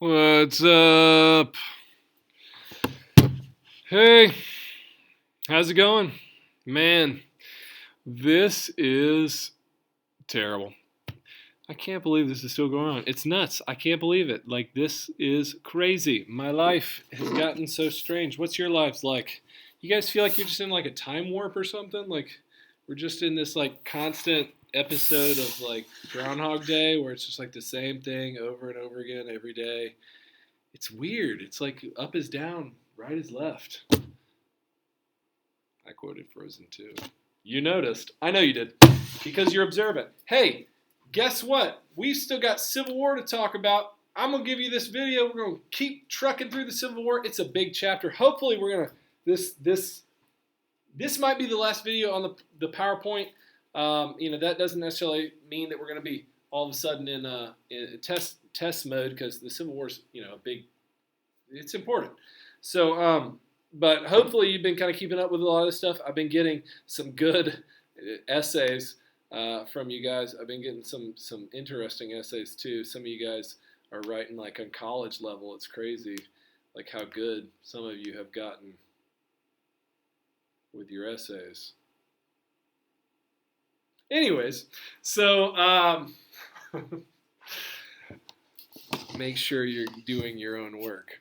What's up? Hey, how's it going? Man, this is terrible. I can't believe this is still going on. It's nuts. I can't believe it. Like, this is crazy. My life has gotten so strange. What's your lives like? You guys feel like you're just in like a time warp or something? Like, we're just in this like constant episode of like Groundhog Day where it's just like the same thing over and over again every day. It's weird. It's like up is down, right is left. I quoted Frozen 2. You noticed. I know you did. Because you're observant. Hey, guess what? We've still got Civil War to talk about. I'm going to give you this video. We're going to keep trucking through the Civil War. It's a big chapter. Hopefully we're going to this might be the last video on the PowerPoint. That doesn't necessarily mean that we're going to be all of a sudden in test mode, because the Civil War is, it's important. So, but hopefully you've been kind of keeping up with a lot of this stuff. I've been getting some good essays from you guys. I've been getting some interesting essays too. Some of you guys are writing like on college level. It's crazy, like how good some of you have gotten with your essays. Anyways, so make sure you're doing your own work.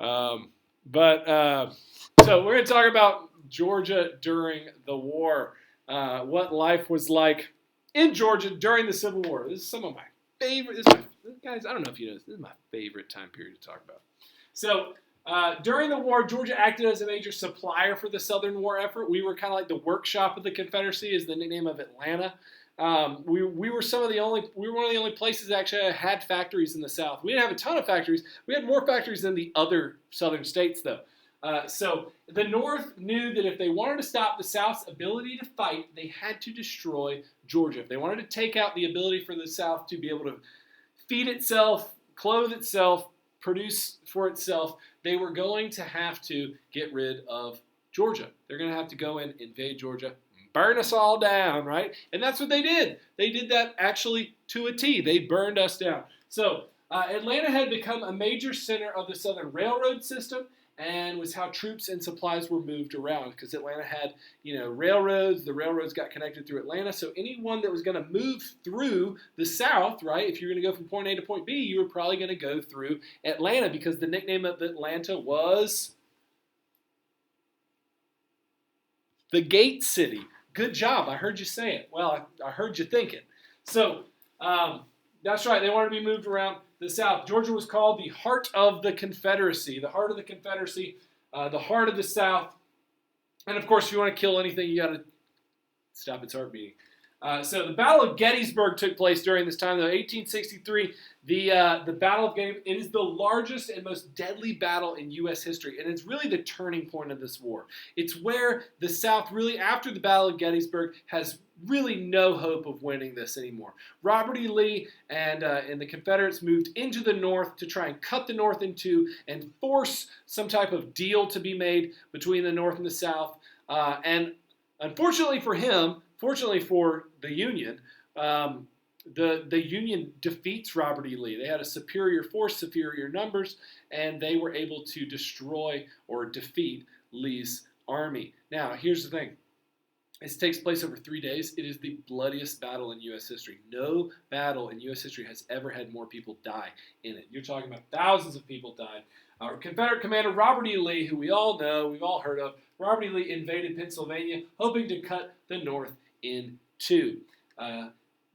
So we're going to talk about Georgia during the war, what life was like in Georgia during the Civil War. This is some of my favorite. Guys, I don't know if you know this. This is my favorite time period to talk about. So during the war, Georgia acted as a major supplier for the Southern war effort. We were kind of like the workshop of the Confederacy, is the nickname of Atlanta. We were one of the only places that actually had factories in the South. We didn't have a ton of factories. We had more factories than the other Southern states, though. So the North knew that if they wanted to stop the South's ability to fight, they had to destroy Georgia. If they wanted to take out the ability for the South to be able to feed itself, clothe itself, produce for itself, they were going to have to get rid of Georgia. They're going to have to go and invade Georgia, burn us all down, right? And that's what they did. They did that actually to a T. They burned us down. So Atlanta had become a major center of the Southern Railroad system, and was how troops and supplies were moved around, because Atlanta had, railroads. The railroads got connected through Atlanta, so anyone that was going to move through the South, right, if you're going to go from point A to point B, you were probably going to go through Atlanta, because the nickname of Atlanta was the Gate City. Good job. I heard you say it. Well, I heard you think it. So that's right. They wanted to be moved around the South. Georgia was called the heart of the Confederacy. The heart of the Confederacy, the heart of the South. And of course, if you want to kill anything, you got to stop its heart beating. So the Battle of Gettysburg took place during this time, though. 1863, the Battle of Gettysburg, it is the largest and most deadly battle in U.S. history, and it's really the turning point of this war. It's where the South really, after the Battle of Gettysburg, has really no hope of winning this anymore. Robert E. Lee and the Confederates moved into the North to try and cut the North in two and force some type of deal to be made between the North and the South. And unfortunately for him, fortunately for the Union, the Union defeats Robert E. Lee. They had a superior force, superior numbers, and they were able to destroy or defeat Lee's army. Now, here's the thing. This takes place over 3 days. It is the bloodiest battle in U.S. history. No battle in U.S. history has ever had more people die in it. You're talking about thousands of people died. Our Confederate commander Robert E. Lee, who we all know, we've all heard of, Robert E. Lee invaded Pennsylvania, hoping to cut the North in two.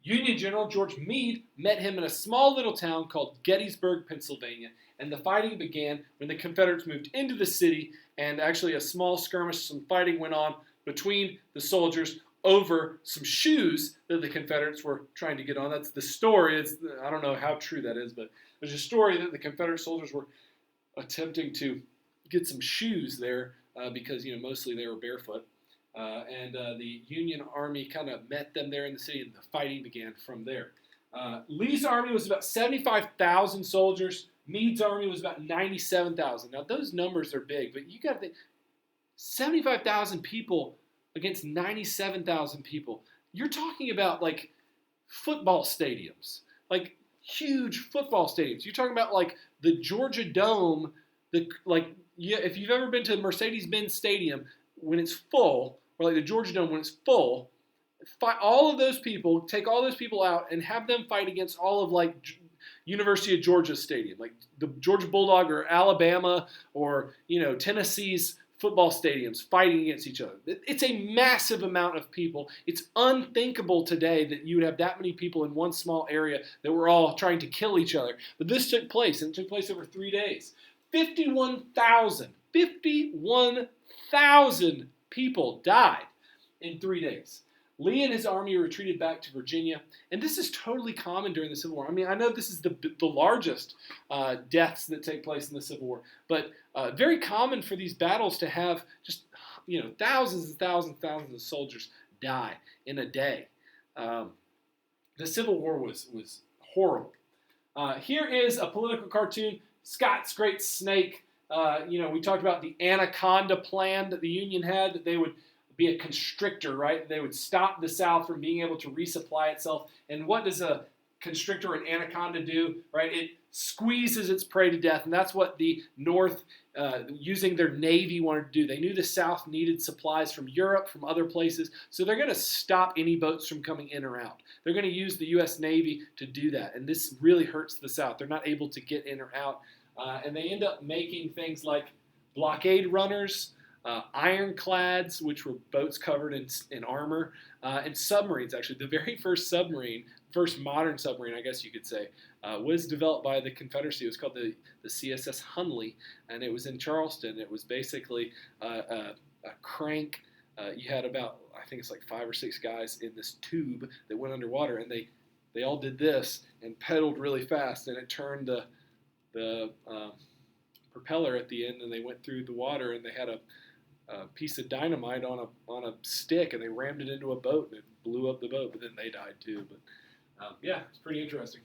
Union General George Meade met him in a small little town called Gettysburg, Pennsylvania, and the fighting began when the Confederates moved into the city, and actually a small skirmish, some fighting went on between the soldiers over some shoes that the Confederates were trying to get on. That's the story. I don't know how true that is, but there's a story that the Confederate soldiers were attempting to get some shoes there because, mostly they were barefoot. And the Union Army kind of met them there in the city, and the fighting began from there. Lee's army was about 75,000 soldiers. Meade's army was about 97,000. Now, those numbers are big, but you got to think, 75,000 people against 97,000 people. You're talking about, like, football stadiums. Like, huge football stadiums. You're talking about, like, the Georgia Dome, if you've ever been to Mercedes-Benz Stadium when it's full, or like the Georgia Dome when it's full, all of those people, take all those people out and have them fight against all of like University of Georgia Stadium, like the Georgia Bulldog or Alabama or Tennessee's football stadiums fighting against each other. It's a massive amount of people. It's unthinkable today that you would have that many people in one small area that were all trying to kill each other. But this took place, and it took place over 3 days. 51,000 people died in 3 days. Lee and his army retreated back to Virginia, and this is totally common during the Civil War. I mean, I know this is the largest deaths that take place in the Civil War, but very common for these battles to have just thousands and thousands and thousands of soldiers die in a day. The Civil War was horrible. Here is a political cartoon. Scott's Great Snake. We talked about the Anaconda plan that the Union had, that they would be a constrictor, right? They would stop the South from being able to resupply itself. And what does a constrictor, an anaconda, do, right? It squeezes its prey to death, and that's what the North, using their navy, wanted to do. They knew the South needed supplies from Europe, from other places, so they're going to stop any boats from coming in or out. They're going to use the U.S. Navy to do that, and this really hurts the South. They're not able to get in or out, and they end up making things like blockade runners, ironclads, which were boats covered in armor, and submarines. Actually, the very first modern submarine, I guess you could say, was developed by the Confederacy. It was called the CSS Hunley, and it was in Charleston. It was basically a crank. You had about, I think it's like 5 or 6 guys in this tube that went underwater, and they all did this and pedaled really fast, and it turned the propeller at the end, and they went through the water, and they had a piece of dynamite on a stick, and they rammed it into a boat, and it blew up the boat, but then they died too. But it's pretty interesting.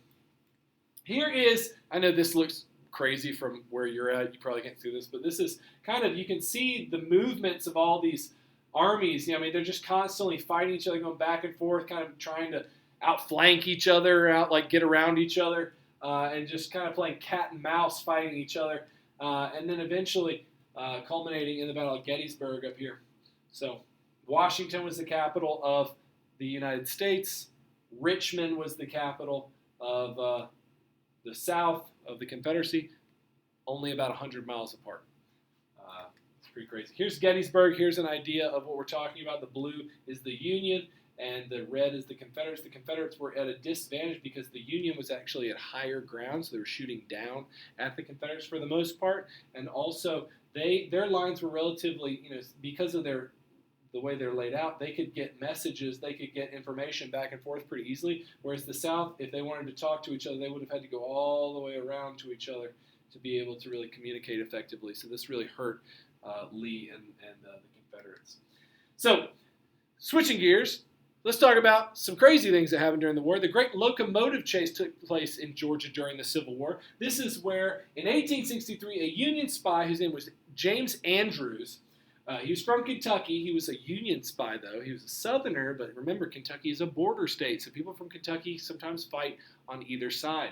Here is, I know this looks crazy from where you're at, you probably can't see this, but this is kind of, you can see the movements of all these armies. They're just constantly fighting each other, going back and forth, kind of trying to outflank each other, get around each other, and just kind of playing cat and mouse, fighting each other, and then eventually culminating in the Battle of Gettysburg up here. So Washington was the capital of the United States. Richmond was the capital of the South, of the Confederacy, only about 100 miles apart. It's pretty crazy. Here's Gettysburg. Here's an idea of what we're talking about. The blue is the Union, and the red is the Confederates. The Confederates were at a disadvantage because the Union was actually at higher ground, so they were shooting down at the Confederates for the most part, and also their lines were relatively, because of the way they're laid out, they could get messages, they could get information back and forth pretty easily, whereas the South, if they wanted to talk to each other, they would have had to go all the way around to each other to be able to really communicate effectively. So this really hurt Lee and the Confederates. So, switching gears, let's talk about some crazy things that happened during the war. The Great Locomotive Chase took place in Georgia during the Civil War. This is where, in 1863, a Union spy, whose name was James Andrews, he was from Kentucky. He was a Union spy, though. He was a Southerner, but remember, Kentucky is a border state, so people from Kentucky sometimes fight on either side.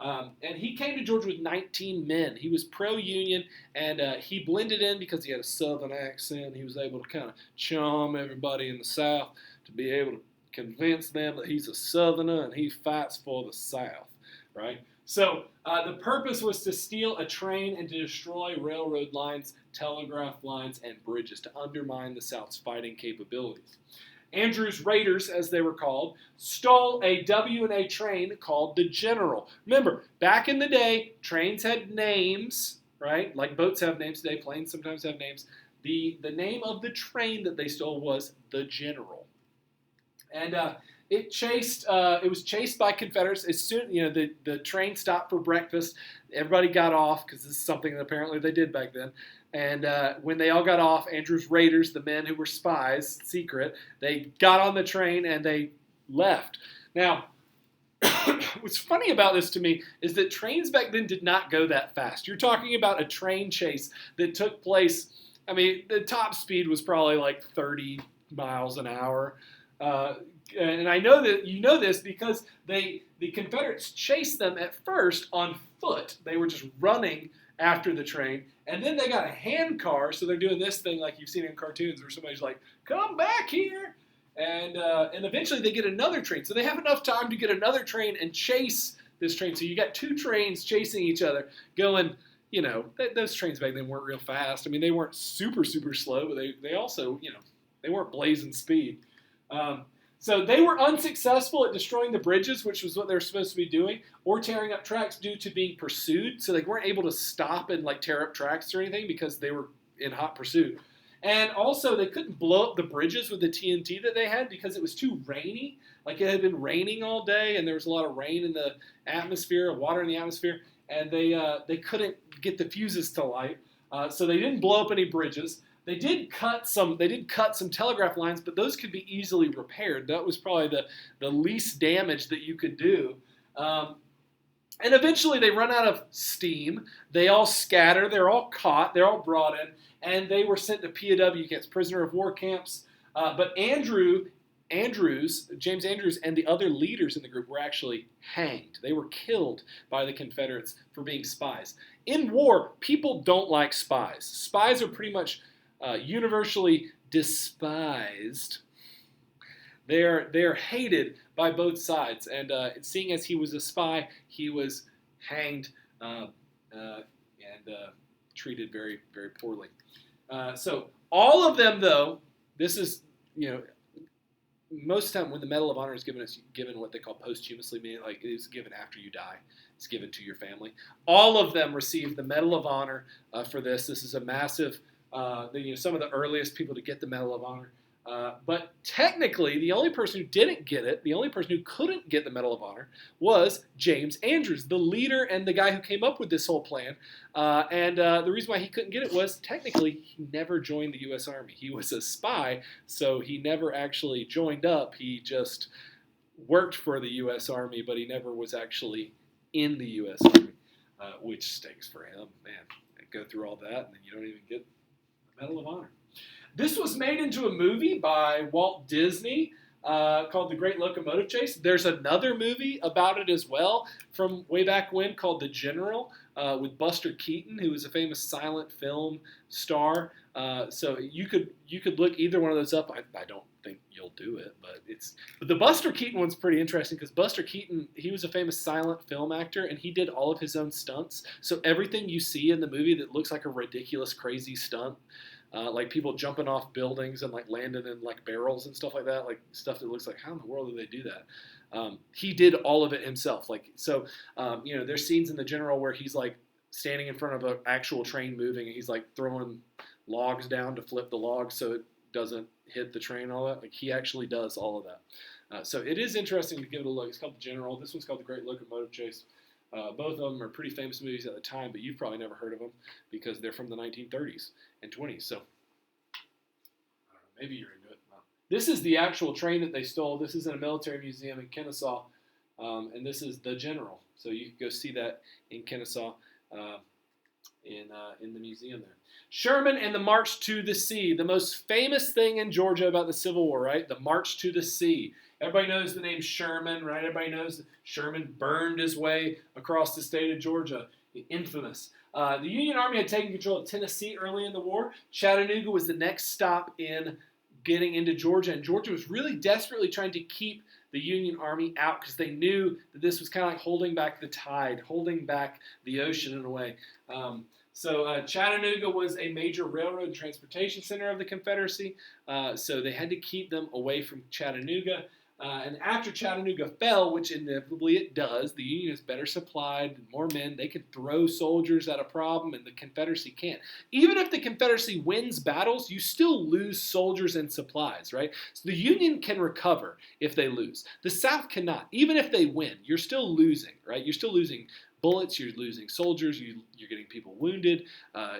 And he came to Georgia with 19 men. He was pro-Union, and he blended in because he had a Southern accent. He was able to kind of charm everybody in the South to be able to convince them that he's a Southerner and he fights for the South, right? So the purpose was to steal a train and to destroy railroad lines, telegraph lines, and bridges to undermine the South's fighting capabilities. Andrews' Raiders, as they were called, stole a W&A train called the General. Remember, back in the day, trains had names, right? Like boats have names today, planes sometimes have names. The name of the train that they stole was the General. And it was chased by Confederates. As soon, the train stopped for breakfast. Everybody got off because this is something that apparently they did back then. And when they all got off, Andrews' Raiders, the men who were spies, secret, they got on the train and they left. Now, what's funny about this to me is that trains back then did not go that fast. You're talking about a train chase that took place, the top speed was probably like 30 miles an hour. And I know that you know this because the Confederates chased them at first on foot. They were just running after the train. And then they got a hand car, so they're doing this thing like you've seen in cartoons where somebody's like, come back here. And eventually they get another train. So they have enough time to get another train and chase this train. So you got two trains chasing each other going, those trains back then weren't real fast. I mean, they weren't super, super slow, but they also, they weren't blazing speed. So they were unsuccessful at destroying the bridges, which was what they were supposed to be doing, or tearing up tracks due to being pursued. So they weren't able to stop and tear up tracks or anything because they were in hot pursuit. And also they couldn't blow up the bridges with the TNT that they had because it was too rainy. Like it had been raining all day and there was a lot of rain in the atmosphere, water in the atmosphere, and they couldn't get the fuses to light. So they didn't blow up any bridges. They did cut some telegraph lines, but those could be easily repaired. That was probably the least damage that you could do. And eventually they run out of steam. They all scatter. They're all caught. They're all brought in. And they were sent to POW camps, prisoner of war camps. But James Andrews, and the other leaders in the group were actually hanged. They were killed by the Confederates for being spies. In war, people don't like spies. Spies are pretty much universally despised. They're hated by both sides, and seeing as he was a spy, he was hanged and treated very, very poorly. So all of them, though, this is most of the time when the Medal of Honor is given what they call posthumously, meaning like it is given after you die. It's given to your family. All of them received the Medal of Honor for this. This is a massive. Some of the earliest people to get the Medal of Honor. But technically, the only person who didn't get it, the only person who couldn't get the Medal of Honor was James Andrews, the leader and the guy who came up with this whole plan. The reason why he couldn't get it was technically he never joined the U.S. Army. He was a spy, so he never actually joined up. He just worked for the U.S. Army, but he never was actually in the U.S. Army, which stinks for him. Man, go through all that, and then you don't even get Medal of Honor. This was made into a movie by Walt Disney called The Great Locomotive Chase. There's another movie about it as well from way back when called The General with Buster Keaton, who was a famous silent film star. So you could look either one of those up. I don't think you'll do it, but the Buster Keaton one's pretty interesting because Buster Keaton, he was a famous silent film actor and he did all of his own stunts. So everything you see in the movie that looks like a ridiculous, crazy stunt, like people jumping off buildings and like landing in like barrels and stuff like that, like stuff that looks like how in the world did they do that? He did all of it himself. There's scenes in The General where he's like standing in front of an actual train moving and he's like throwing logs down to flip the logs so it doesn't hit the train and all that. Like he actually does all of that. So it is interesting to give it a look. It's called The General. This one's called The Great Locomotive Chase. Both of them are pretty famous movies at the time, but you've probably never heard of them because they're from the 1930s and 20s. So I don't know, maybe you're into it. This is the actual train that they stole. This is in a military museum in Kennesaw, and this is The General. So you can go see that in Kennesaw in the museum there. Sherman and the March to the Sea, the most famous thing in Georgia about the Civil War, right? The March to the Sea. Everybody knows the name Sherman, right? Everybody knows that Sherman burned his way across the state of Georgia. Infamous. The Union Army had taken control of Tennessee early in the war. Chattanooga was the next stop in getting into Georgia, and Georgia was really desperately trying to keep the Union Army out because they knew that this was kind of like holding back the tide, holding back the ocean in a way. So Chattanooga was a major railroad and transportation center of the Confederacy, so they had to keep them away from Chattanooga. And after Chattanooga fell, which inevitably it does, the Union is better supplied, more men. They can throw soldiers at a problem, and the Confederacy can't. Even if the Confederacy wins battles, you still lose soldiers and supplies, right? So the Union can recover if they lose. The South cannot. Even if they win, you're still losing, right? You're still losing bullets, you're losing soldiers, you're getting people wounded,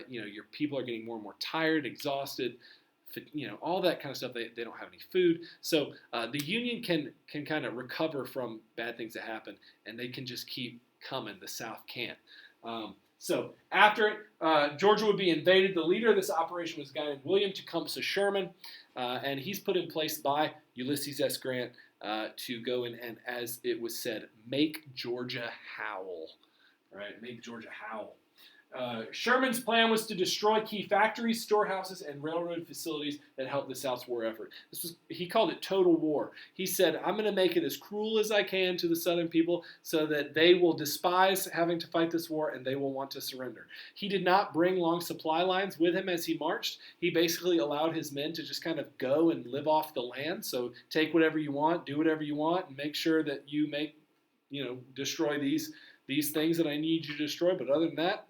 your people are getting more and more tired, exhausted, all that kind of stuff. They don't have any food. So the Union can kind of recover from bad things that happen, and they can just keep coming. The South can't. So after it, Georgia would be invaded. The leader of this operation was a guy named William Tecumseh Sherman, and he's put in place by Ulysses S. Grant to go in and, as it was said, make Georgia howl. right? Make Georgia howl. Sherman's plan was to destroy key factories, storehouses, and railroad facilities that helped the South's war effort. He called it total war. He said, I'm going to make it as cruel as I can to the Southern people so that they will despise having to fight this war and they will want to surrender. He did not bring long supply lines with him as he marched. He basically allowed his men to just kind of go and live off the land. So take whatever you want, do whatever you want, and make sure that you destroy these things that I need you to destroy. But other than that,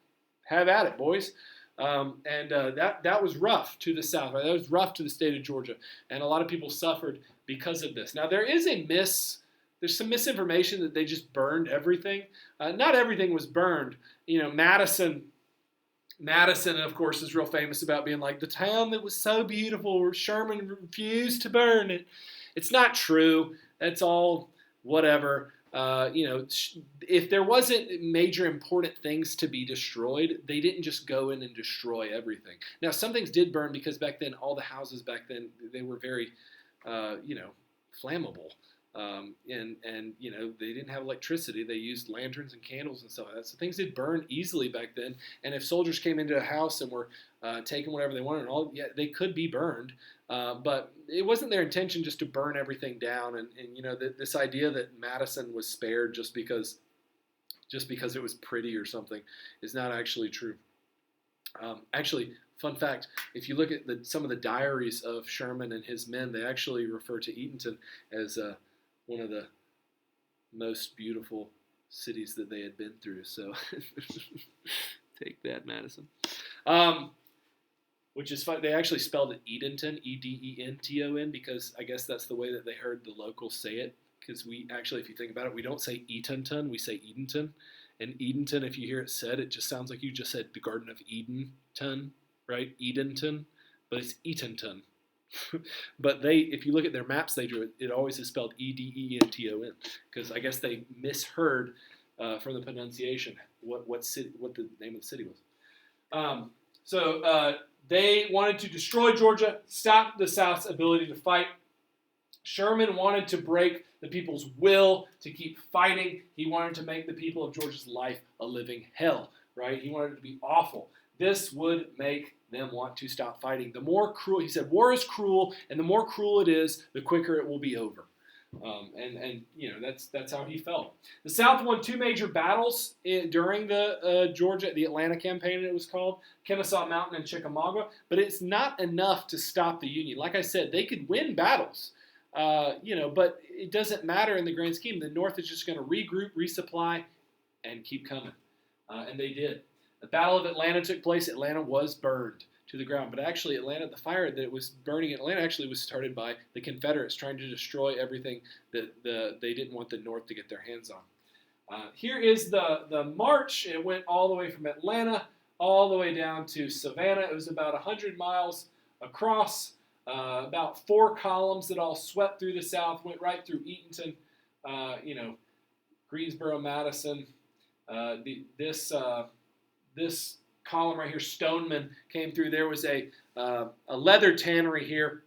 have at it, boys. That was rough to the South. Right? That was rough to the state of Georgia, and a lot of people suffered because of this. Now there's some misinformation that they just burned everything. Not everything was burned. Madison, of course, is real famous about being like the town that was so beautiful where Sherman refused to burn it. It's not true. That's all whatever. If there wasn't major important things to be destroyed, they didn't just go in and destroy everything. Now, some things did burn because back then, all the houses back then, they were very, flammable. They didn't have electricity. They used lanterns and candles and stuff like that. So things did burn easily back then. And if soldiers came into a house and were taking whatever they wanted, they could be burned. But it wasn't their intention just to burn everything down. And this idea that Madison was spared just because it was pretty or something is not actually true. Actually, fun fact, if you look at some of the diaries of Sherman and his men, they actually refer to Eatonton as one of the most beautiful cities that they had been through. So take that, Madison. Which is fun. They actually spelled it Edenton, Edenton, because I guess that's the way that they heard the locals say it. Because we actually, if you think about it, we don't say Eatonton, we say Edenton. And Edenton, if you hear it said, it just sounds like you just said the Garden of Edenton, right? Edenton, but it's Eatonton. But if you look at their maps they drew, it always is spelled Edenton, because I guess they misheard from the pronunciation what the name of the city was. They wanted to destroy Georgia, stop the South's ability to fight. Sherman wanted to break the people's will to keep fighting. He wanted to make the people of Georgia's life a living hell, right? He wanted it to be awful. This would make them want to stop fighting. The more cruel, he said, war is cruel, and the more cruel it is, the quicker it will be over. That's how he felt. The South won two major battles during the Atlanta campaign, it was called, Kennesaw Mountain and Chickamauga, but it's not enough to stop the Union. Like I said, they could win battles, but it doesn't matter in the grand scheme. The North is just going to regroup, resupply, and keep coming. And they did. The Battle of Atlanta took place. Atlanta was burned to the ground. But actually, the fire that was burning Atlanta actually was started by the Confederates trying to destroy everything that they didn't want the North to get their hands on. Here is the march. It went all the way from Atlanta all the way down to Savannah. It was about 100 miles across, about 4 columns that all swept through the South, went right through Eatonton, Greensboro, Madison. This column right here, Stoneman, came through. There was a leather tannery here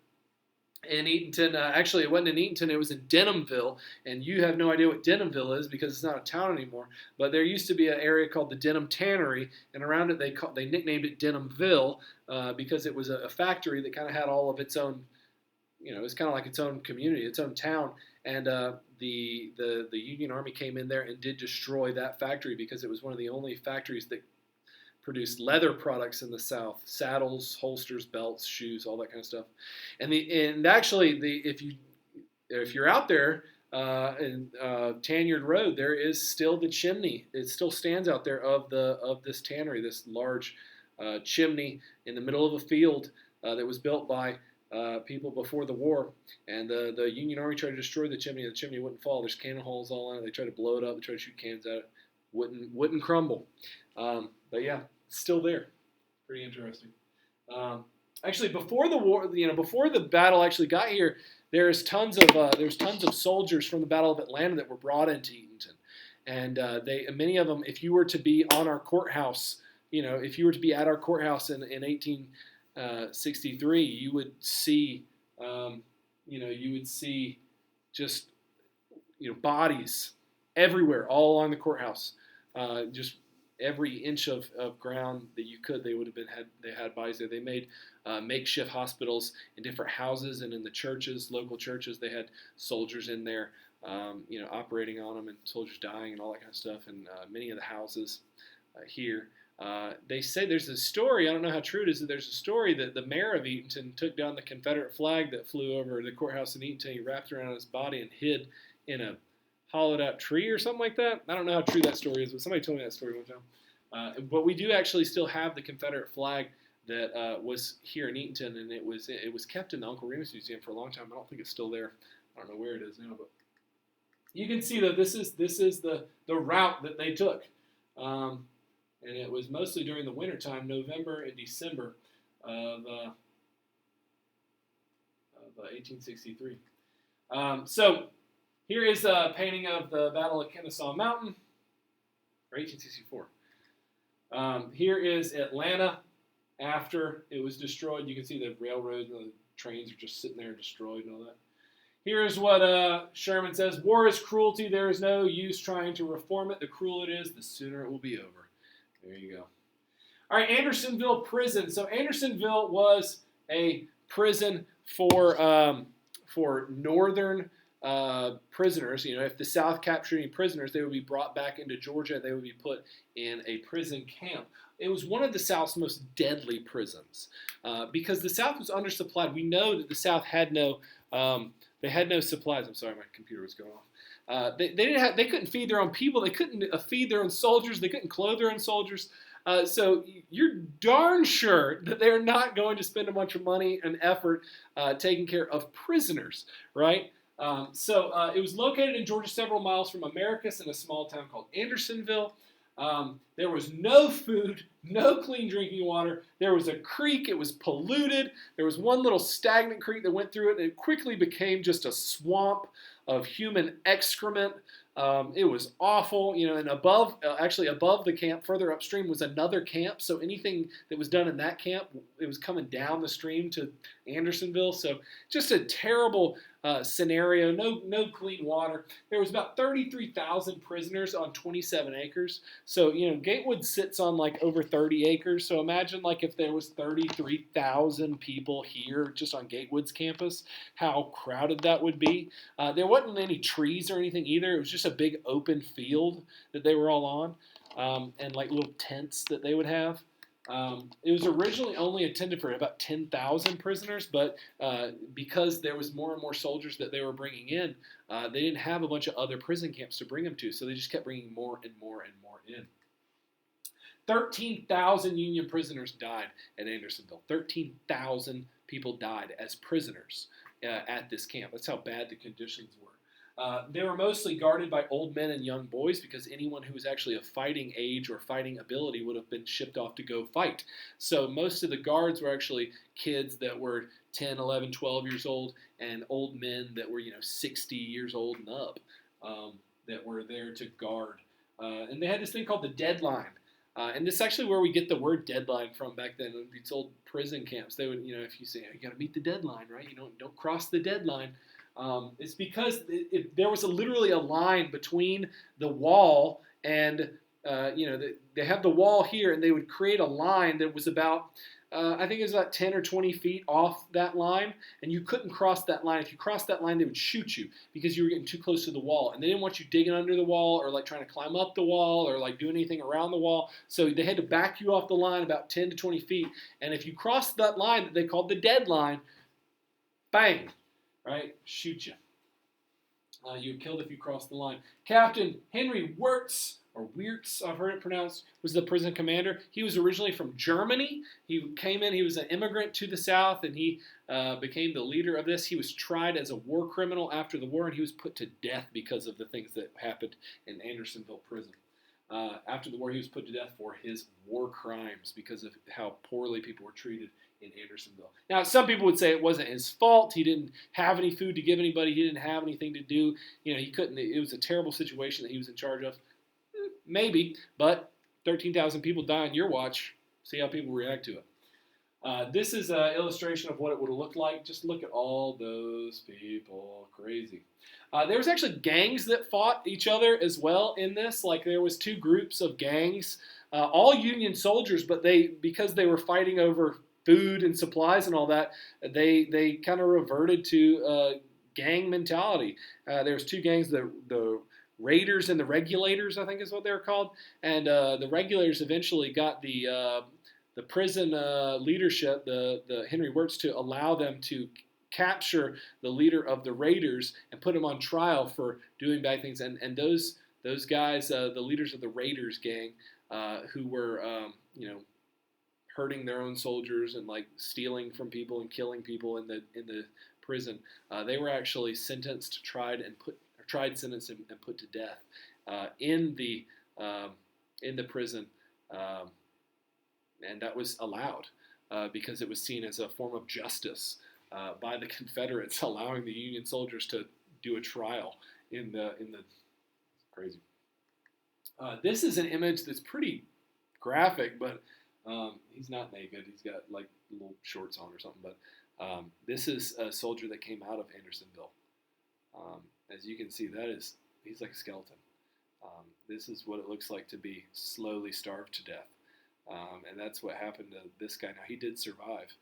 in Eatonton. Actually, it wasn't in Eatonton. It was in Denhamville, and you have no idea what Denhamville is because it's not a town anymore. But there used to be an area called the Denham Tannery, and around it they nicknamed it Denhamville because it was a factory that kind of had all of its own, it was kind of like its own community, its own town. And the Union Army came in there and did destroy that factory because it was one of the only factories that produced leather products in the South: saddles, holsters, belts, shoes, all that kind of stuff. And if you're out there in Tanyard Road, there is still the chimney. It still stands out there of this tannery, this large chimney in the middle of a field that was built by people before the war. And the Union Army tried to destroy the chimney. The chimney wouldn't fall. There's cannon holes all in it. They tried to blow it up. They tried to shoot cans at it. Wouldn't crumble. But yeah, it's still there. Pretty interesting. Actually, before the war, before the battle actually got here, there's tons of soldiers from the Battle of Atlanta that were brought into Eatonton, and many of them, if you were to be on our courthouse, if you were to be at our courthouse in 1863, you would see, just bodies everywhere, all along the courthouse, just every inch of ground that you could. They would have they had bodies there. They made makeshift hospitals in different houses and in the churches, local churches. They had soldiers in there, operating on them, and soldiers dying and all that kind of stuff. And many of the houses here. They say there's a story, I don't know how true it is, that there's a story that the mayor of Eatonton took down the Confederate flag that flew over the courthouse in Eatonton. He wrapped it around his body and hid in a hollowed out tree or something like that. I don't know how true that story is, but somebody told me that story one time. But we do actually still have the Confederate flag that was here in Eatonton, and it was kept in the Uncle Remus Museum for a long time. I don't think it's still there. I don't know where it is now, but you can see that this is the route that they took. And it was mostly during the wintertime, November and December of 1863. So here is a painting of the Battle of Kennesaw Mountain, or 1864. Here is Atlanta after it was destroyed. You can see the railroads and the trains are just sitting there destroyed and all that. Here is what Sherman says: "War is cruelty. There is no use trying to reform it. The crueler it is, the sooner it will be over." There you go. All right, Andersonville Prison. So Andersonville was a prison for northern prisoners. If the South captured any prisoners, they would be brought back into Georgia. They would be put in a prison camp. It was one of the South's most deadly prisons because the South was undersupplied. We know that the South had no supplies. I'm sorry, my computer was going off. They couldn't feed their own people. They couldn't feed their own soldiers. They couldn't clothe their own soldiers. So you're darn sure that they're not going to spend a bunch of money and effort taking care of prisoners, right? So it was located in Georgia, several miles from Americus, in a small town called Andersonville. There was no food, no clean drinking water. There was a creek. It was polluted. There was one little stagnant creek that went through it, and it quickly became just a swamp of human excrement. It was awful, and above the camp, further upstream, was another camp. So anything that was done in that camp, it was coming down the stream to Andersonville. So just a terrible scenario. No clean water. There was about 33,000 prisoners on 27 acres. So Gatewood sits on like over 30 acres. So imagine like if there was 33,000 people here just on Gatewood's campus, how crowded that would be. There wasn't any trees or anything either. It was just a big open field that they were all on, and like little tents that they would have. It was originally only intended for about 10,000 prisoners, but because there was more and more soldiers that they were bringing in, they didn't have a bunch of other prison camps to bring them to, so they just kept bringing more and more and more in. 13,000 Union prisoners died at Andersonville. 13,000 people died as prisoners at this camp. That's how bad the conditions were. They were mostly guarded by old men and young boys because anyone who was actually of fighting age or fighting ability would have been shipped off to go fight. So most of the guards were actually kids that were 10, 11, 12 years old, and old men that were 60 years old and up that were there to guard. And they had this thing called the deadline. And this is actually where we get the word deadline from back then. These old prison camps, they would, if you say, you got to meet the deadline, right? Don't cross the deadline. It's because there was literally a line between the wall and, they have the wall here, and they would create a line that was about, I think it was about 10 or 20 feet off that line, and you couldn't cross that line. If you crossed that line, they would shoot you because you were getting too close to the wall, and they didn't want you digging under the wall or like trying to climb up the wall or like doing anything around the wall. So they had to back you off the line about 10 to 20 feet, and if you crossed that line that they called the deadline, bang, right, shoot you. You were killed if you crossed the line. Captain Henry Wirtz, or Wirtz, I've heard it pronounced, was the prison commander. He was originally from Germany. He came in, he was an immigrant to the South, and he became the leader of this. He was tried as a war criminal after the war, and he was put to death because of the things that happened in Andersonville prison. After the war, he was put to death for his war crimes because of how poorly people were treated in Andersonville. Now, some people would say it wasn't his fault. He didn't have any food to give anybody. He didn't have anything to do. He couldn't. It was a terrible situation that he was in charge of. Maybe, but 13,000 people die on your watch. See how people react to it. This is an illustration of what it would have looked like. Just look at all those people. Crazy. There was actually gangs that fought each other as well in this. Like there was two groups of gangs all Union soldiers, but because they were fighting over food and supplies and all that, they kind of reverted to gang mentality. There was two gangs, the Raiders and the Regulators, I think is what they were called, and the Regulators eventually got the prison leadership, the Henry Wirtz, to allow them to capture the leader of the Raiders and put him on trial for doing bad things. And those guys, the leaders of the Raiders gang, who were hurting their own soldiers and like stealing from people and killing people in the prison, they were actually sentenced, sentenced, and put to death in the prison. And that was allowed because it was seen as a form of justice by the Confederates, allowing the Union soldiers to do a trial in the crazy. This is an image that's pretty graphic, but he's not naked. He's got like little shorts on or something. But this is a soldier that came out of Andersonville. As you can see, he's like a skeleton. This is what it looks like to be slowly starved to death. And that's what happened to this guy. Now, he did survive,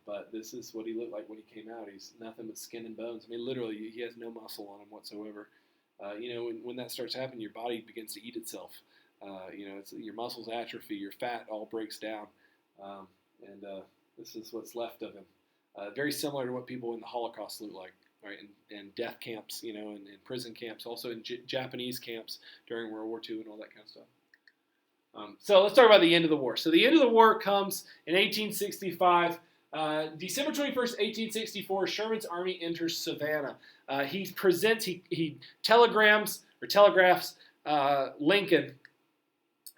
but this is what he looked like when he came out. He's nothing but skin and bones. I mean, literally, he has no muscle on him whatsoever. When that starts happening, your body begins to eat itself. Your muscles atrophy, your fat all breaks down, and this is what's left of him. Very similar to what people in the Holocaust look like, right? And death camps, and prison camps, also in Japanese camps during World War II and all that kind of stuff. So let's talk about the end of the war. So the end of the war comes in 1865. December 21st, 1864, Sherman's army enters Savannah. He telegraphs Lincoln,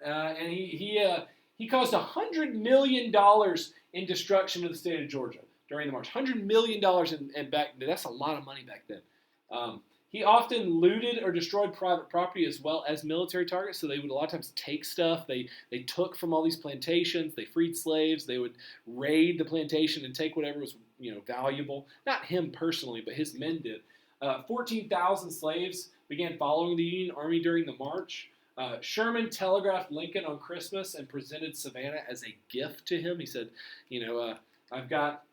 and he caused $100 million in destruction to the state of Georgia during the march. $100 million, and back that's a lot of money back then. He often looted or destroyed private property as well as military targets, so they would a lot of times take stuff. They took from all these plantations. They freed slaves. They would raid the plantation and take whatever was valuable. Not him personally, but his men did. 14,000 slaves began following the Union Army during the march. Sherman telegraphed Lincoln on Christmas and presented Savannah as a gift to him. He said, I've got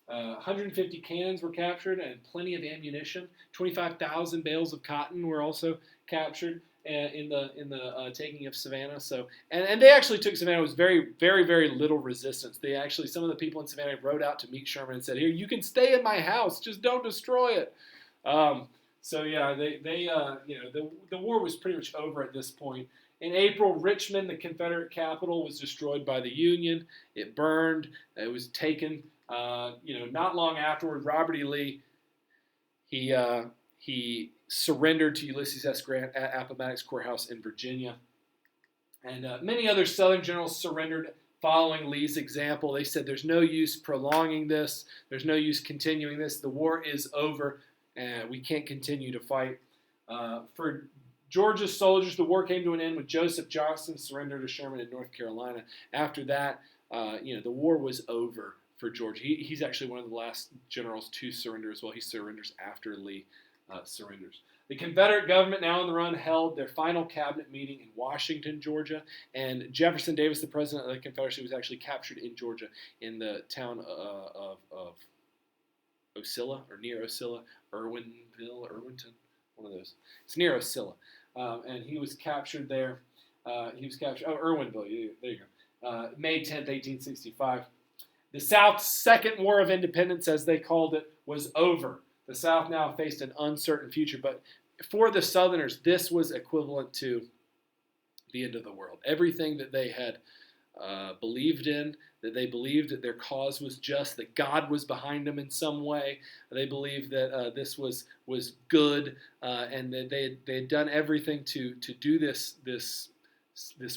150 cannons were captured and plenty of ammunition. 25,000 bales of cotton were also captured in the taking of Savannah. So and they actually took Savannah. It was very, very, very little resistance. Some of the people in Savannah rode out to meet Sherman and said, "Here, you can stay in my house, just don't destroy it." The war was pretty much over at this point. In April, Richmond, the Confederate capital, was destroyed by the Union. It burned. It was taken. Not long afterward, Robert E. Lee, he surrendered to Ulysses S. Grant at Appomattox Courthouse in Virginia. And many other Southern generals surrendered following Lee's example. They said, there's no use prolonging this. There's no use continuing this. The war is over, and we can't continue to fight. For Georgia's soldiers, the war came to an end with Joseph Johnston surrender to Sherman in North Carolina. After that, the war was over for Georgia. He's actually one of the last generals to surrender as well. He surrenders after Lee surrenders. The Confederate government, now on the run, held their final cabinet meeting in Washington, Georgia, and Jefferson Davis, the president of the Confederacy, was actually captured in Georgia in the town of Ocilla, or near Ocilla, Irwinville, Irwinton, one of those. It's near Ocilla, and he was captured there. Irwinville, there you go. May 10th, 1865. The South's Second War of Independence, as they called it, was over. The South now faced an uncertain future, but for the Southerners, this was equivalent to the end of the world. Everything that they had believed in, that they believed that their cause was just, that God was behind them in some way. They believed that this was good, and that they had done everything to do this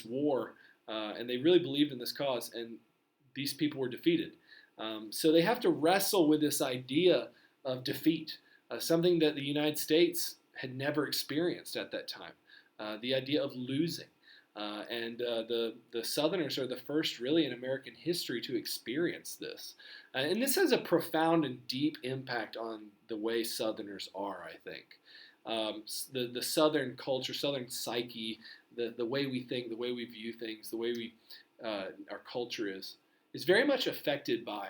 war, and they really believed in this cause, and these people were defeated. So they have to wrestle with this idea of defeat, something that the United States had never experienced at that time, the idea of losing. And the Southerners are the first really in American history to experience this. And this has a profound and deep impact on the way Southerners are, I think. The Southern culture, Southern psyche, the way we think, the way we view things, the way our culture is very much affected by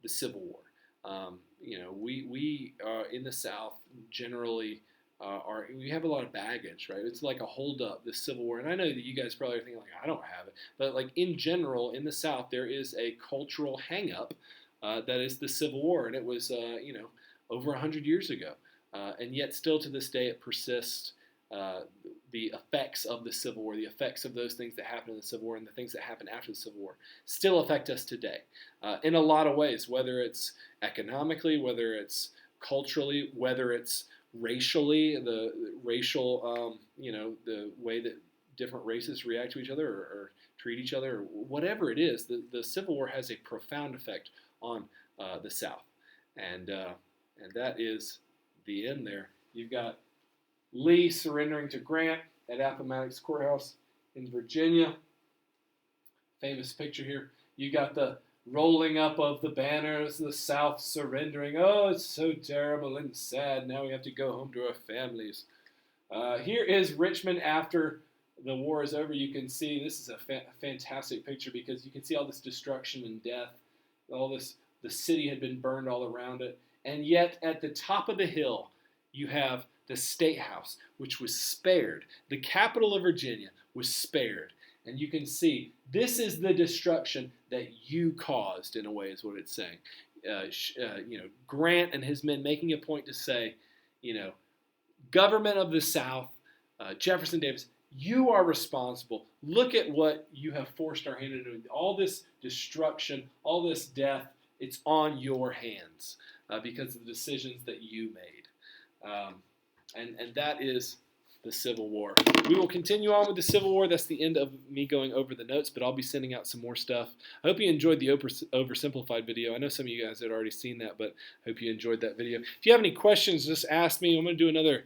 the Civil War. We in the South generally we have a lot of baggage, right? It's like a holdup, the Civil War, and I know that you guys probably are thinking like I don't have it, but like in general in the South there is a cultural hang-up that is the Civil War, and it was over 100 years ago, and yet still to this day it persists. The effects of the Civil War, the effects of those things that happened in the Civil War and the things that happened after the Civil War still affect us today in a lot of ways, whether it's economically, whether it's culturally, whether it's racially, the racial, the way that different races react to each other or treat each other, or whatever it is, the Civil War has a profound effect on the South. And that is the end there. You've got Lee surrendering to Grant at Appomattox Courthouse in Virginia. Famous picture here. You got the rolling up of the banners, the South surrendering. Oh, it's so terrible and sad. Now we have to go home to our families. Here is Richmond after the war is over. You can see this is a fantastic picture because you can see all this destruction and death. The city had been burned all around it. And yet at the top of the hill, you have the State House, which was spared. The capital of Virginia was spared. And you can see this is the destruction that you caused, in a way, is what it's saying. Grant and his men making a point to say, government of the South, Jefferson Davis, you are responsible. Look at what you have forced our hand into. All this destruction, all this death, it's on your hands because of the decisions that you made. And that is the Civil War. We will continue on with the Civil War. That's the end of me going over the notes, but I'll be sending out some more stuff. I hope you enjoyed the oversimplified video. I know some of you guys had already seen that, but I hope you enjoyed that video. If you have any questions, just ask me. I'm going to do another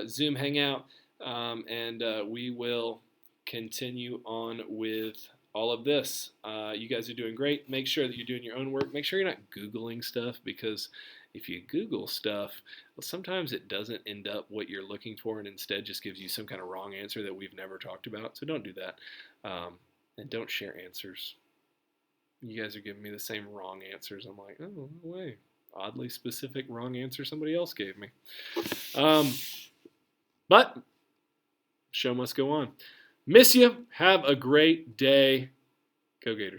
Zoom Hangout, and we will continue on with all of this. You guys are doing great. Make sure that you're doing your own work. Make sure you're not Googling stuff, because if you Google stuff, well, sometimes it doesn't end up what you're looking for and instead just gives you some kind of wrong answer that we've never talked about. So don't do that. And don't share answers. You guys are giving me the same wrong answers. I'm like, oh, no way. Oddly specific wrong answer somebody else gave me. But show must go on. Miss you. Have a great day. Go Gators.